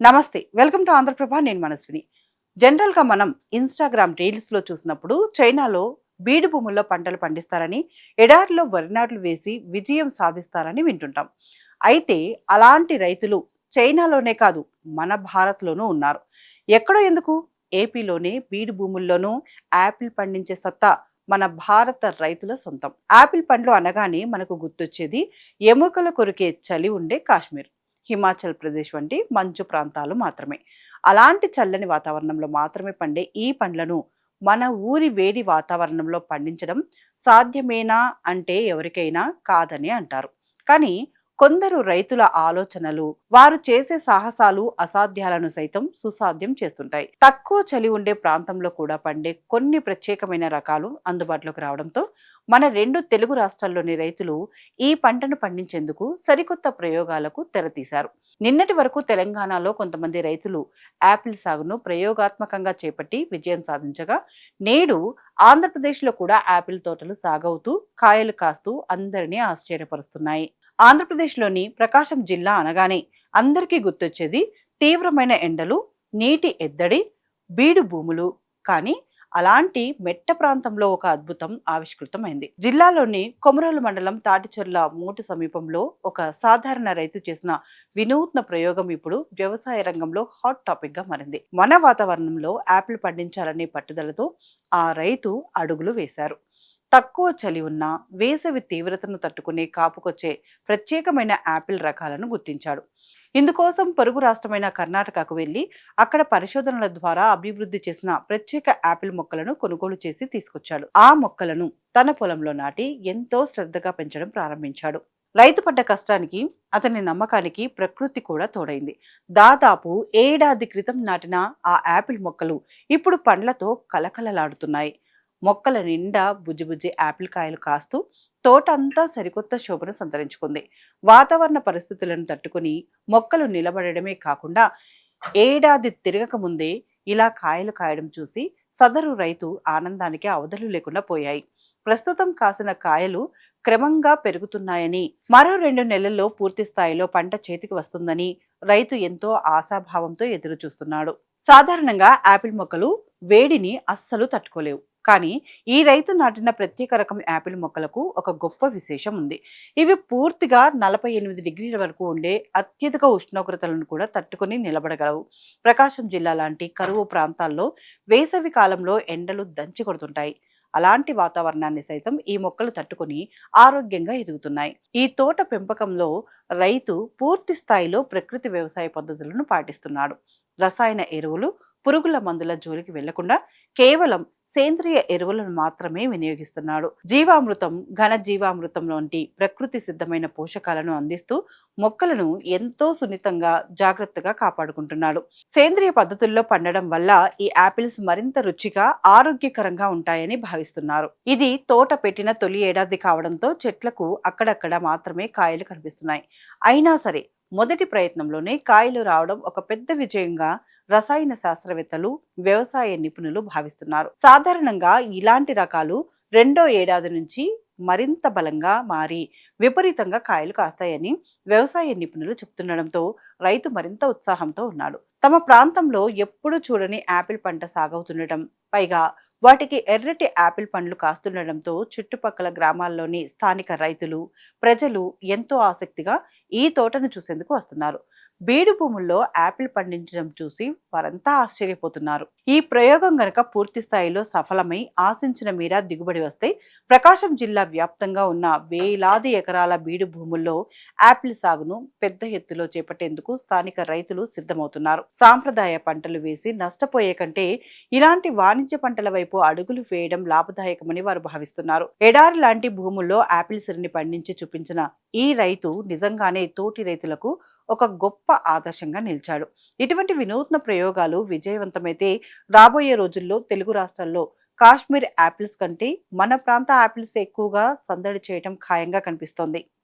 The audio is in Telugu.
నమస్తే, వెల్కమ్ టు ఆంధ్రప్రభ. నేను మనస్విని. జనరల్గా మనం ఇన్స్టాగ్రామ్ రీల్స్లో చూసినప్పుడు చైనాలో బీడు భూముల్లో పంటలు పండిస్తారని, ఎడారిలో వరి నాట్లు వేసి విజయం సాధిస్తారని వింటుంటాం. అయితే అలాంటి రైతులు చైనాలోనే కాదు, మన భారత్లోనూ ఉన్నారు. ఎక్కడో ఎందుకు, ఏపీలోనే బీడు భూముల్లోనూ యాపిల్ పండించే సత్తా మన భారత రైతుల సొంతం. యాపిల్ పండ్లు అనగానే మనకు గుర్తొచ్చేది ఎముకల కొరికే చలి ఉండే కాశ్మీర్, హిమాచల్ ప్రదేశ్ వంటి మంచు ప్రాంతాలు మాత్రమే. అలాంటి చల్లని వాతావరణంలో మాత్రమే పండే ఈ పండ్లను మన ఊరి వేడి వాతావరణంలో పండించడం సాధ్యమేనా అంటే ఎవరికైనా కాదని అంటారు. కానీ కొందరు రైతుల ఆలోచనలు, వారు చేసే సాహసాలు అసాధ్యాలను సైతం సుసాధ్యం చేస్తుంటాయి. తక్కువ చలి ఉండే ప్రాంతంలో కూడా పండే కొన్ని ప్రత్యేకమైన రకాలు అందుబాటులోకి రావడంతో మన రెండు తెలుగు రాష్ట్రాల్లోని రైతులు ఈ పంటను పండించేందుకు సరికొత్త ప్రయోగాలకు తెరతీశారు. నిన్నటి వరకు తెలంగాణలో కొంతమంది రైతులు యాపిల్ సాగును ప్రయోగాత్మకంగా చేపట్టి విజయం సాధించగా, నేడు ఆంధ్రప్రదేశ్లో కూడా యాపిల్ తోటలు సాగవుతూ కాయలు కాస్తూ అందరినీ ఆశ్చర్యపరుస్తున్నాయి. ఆంధ్రప్రదేశ్లోని ప్రకాశం జిల్లా అనగానే అందరికీ గుర్తొచ్చేది తీవ్రమైన ఎండలు, నీటి ఎద్దడి, బీడు భూములు. కానీ అలాంటి మెట్ట ప్రాంతంలో ఒక అద్భుతం ఆవిష్కృతమైంది. జిల్లాలోని కొమరోలు మండలం తాటిచెర్ల మూటు సమీపంలో ఒక సాధారణ రైతు చేసిన వినూత్న ప్రయోగం ఇప్పుడు వ్యవసాయ రంగంలో హాట్ టాపిక్ గా మారింది. మన వాతావరణంలో యాపిల్ పండించాలనే పట్టుదలతో ఆ రైతు అడుగులు వేశారు. తక్కువ చలి ఉన్న, వేసవి తీవ్రతను తట్టుకునే కాపుకొచ్చే ప్రత్యేకమైన యాపిల్ రకాలను గుర్తించాడు. ఇందుకోసం పొరుగు రాష్ట్రమైన కర్ణాటకకు వెళ్లి అక్కడ పరిశోధనల ద్వారా అభివృద్ధి చేసిన ప్రత్యేక యాపిల్ మొక్కలను కొనుగోలు చేసి తీసుకొచ్చాడు. ఆ మొక్కలను తన పొలంలో నాటి ఎంతో శ్రద్ధగా పెంచడం ప్రారంభించాడు. రైతు పడ్డ కష్టానికి, అతని నమ్మకానికి ప్రకృతి కూడా తోడైంది. దాదాపు ఏడాది క్రితం నాటిన ఆ యాపిల్ మొక్కలు ఇప్పుడు పండ్లతో కలకలలాడుతున్నాయి. మొక్కల నిండా బుజ్జిబుజ్జి యాపిల్ కాయలు కాస్తూ తోట అంతా సరికొత్త శోభను సంతరించుకుంది. వాతావరణ పరిస్థితులను తట్టుకుని మొక్కలు నిలబడమే కాకుండా ఏడాది తిరగక ముందే ఇలా కాయలు కాయడం చూసి సదరు రైతు ఆనందానికి అవధులు లేకుండా పోయాయి. ప్రస్తుతం కాసిన కాయలు క్రమంగా పెరుగుతున్నాయని, మరో 2 నెలల్లో పూర్తి స్థాయిలో పంట చేతికి వస్తుందని రైతు ఎంతో ఆశాభావంతో ఎదురు చూస్తున్నాడు. సాధారణంగా యాపిల్ మొక్కలు వేడిని అస్సలు తట్టుకోలేవు. కానీ ఈ రైతు నాటిన ప్రత్యేక రకం యాపిల్ మొక్కలకు ఒక గొప్ప విశేషం ఉంది. ఇవి పూర్తిగా 48 డిగ్రీల వరకు ఉండే అత్యధిక ఉష్ణోగ్రతలను కూడా తట్టుకుని నిలబడగలవు. ప్రకాశం జిల్లా లాంటి కరువు ప్రాంతాల్లో వేసవి కాలంలో ఎండలు దంచి కొడుతుంటాయి. అలాంటి వాతావరణాన్ని సైతం ఈ మొక్కలు తట్టుకుని ఆరోగ్యంగా ఎదుగుతున్నాయి. ఈ తోట పెంపకంలో రైతు పూర్తి స్థాయిలో ప్రకృతి వ్యవసాయ పద్ధతులను పాటిస్తున్నాడు. రసాయన ఎరువులు, పురుగుల మందుల జోలికి వెళ్లకుండా కేవలం సేంద్రియ ఎరువులను మాత్రమే వినియోగిస్తున్నాడు. జీవామృతం, ఘన జీవామృతం వంటి ప్రకృతి సిద్ధమైన పోషకాలను అందిస్తూ మొక్కలను ఎంతో సున్నితంగా, జాగ్రత్తగా కాపాడుకుంటున్నాడు. సేంద్రియ పద్ధతుల్లో పండడం వల్ల ఈ యాపిల్స్ మరింత రుచిగా, ఆరోగ్యకరంగా ఉంటాయని భావిస్తున్నారు. ఇది తోట పెట్టిన తొలి ఏడాది కావడంతో చెట్లకు అక్కడక్కడ మాత్రమే కాయలు కనిపిస్తున్నాయి. అయినా సరే మొదటి ప్రయత్నంలోనే కాయలు రావడం ఒక పెద్ద విజయంగా రసాయన శాస్త్రవేత్తలు, వ్యవసాయ నిపుణులు భావిస్తున్నారు. సాధారణంగా ఇలాంటి రకాలు 2వ ఏడాది నుంచి మరింత బలంగా మారి విపరీతంగా కాయలు కాస్తాయని వ్యవసాయ నిపుణులు చెప్తుండడంతో రైతు మరింత ఉత్సాహంతో ఉన్నాడు. తమ ప్రాంతంలో ఎప్పుడూ చూడని యాపిల్ పంట సాగవుతుండటం, పైగా వాటికి ఎర్రటి యాపిల్ పండ్లు కాస్తుండటంతో చుట్టుపక్కల గ్రామాల్లోని స్థానిక రైతులు, ప్రజలు ఎంతో ఆసక్తిగా ఈ తోటను చూసేందుకు వస్తున్నారు. బీడు భూముల్లో యాపిల్ పండించడం చూసి వారంతా ఆశ్చర్యపోతున్నారు. ఈ ప్రయోగం గనక పూర్తి స్థాయిలో సఫలమై ఆశించిన మేర దిగుబడి వస్తే ప్రకాశం జిల్లా వ్యాప్తంగా ఉన్న వేలాది ఎకరాల బీడు భూముల్లో యాపిల్ సాగును పెద్ద ఎత్తులో చేపట్టేందుకు స్థానిక రైతులు సిద్ధమవుతున్నారు. సాంప్రదాయ పంటలు వేసి నష్టపోయే కంటే ఇలాంటి వాణిజ్య పంటల వైపు అడుగులు వేయడం లాభదాయకమని వారు భావిస్తున్నారు. ఎడారి లాంటి భూముల్లో యాపిల్ సిరిని పండించి చూపించిన ఈ రైతు నిజంగానే తోటి రైతులకు ఒక గొప్ప ఆదర్శంగా నిలిచాడు. ఇటువంటి వినూత్న ప్రయోగాలు విజయవంతమైతే రాబోయే రోజుల్లో తెలుగు రాష్ట్రాల్లో కాశ్మీర్ యాపిల్స్ కంటే మన ప్రాంత యాపిల్స్ ఎక్కువగా సందడి చేయటం ఖాయంగా కనిపిస్తోంది.